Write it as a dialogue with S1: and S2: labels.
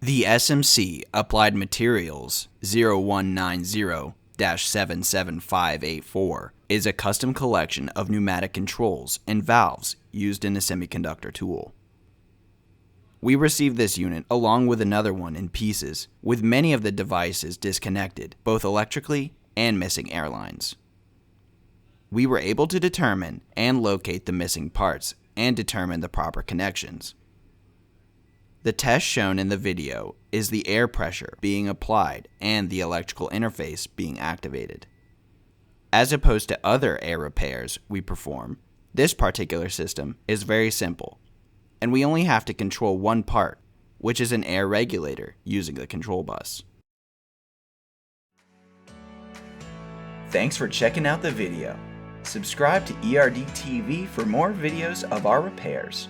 S1: The SMC Applied Materials 0190-77584 is a custom collection of pneumatic controls and valves used in a semiconductor tool. We received this unit along with another one in pieces, with many of the devices disconnected, both electrically and missing air lines. We were able to determine and locate the missing parts and determine the proper connections. The test shown in the video is the air pressure being applied and the electrical interface being activated. As opposed to other air repairs we perform, this particular system is very simple, and we only have to control one part, which is an air regulator using the control bus. Thanks for checking out the video. Subscribe to ERD TV for more videos of our repairs.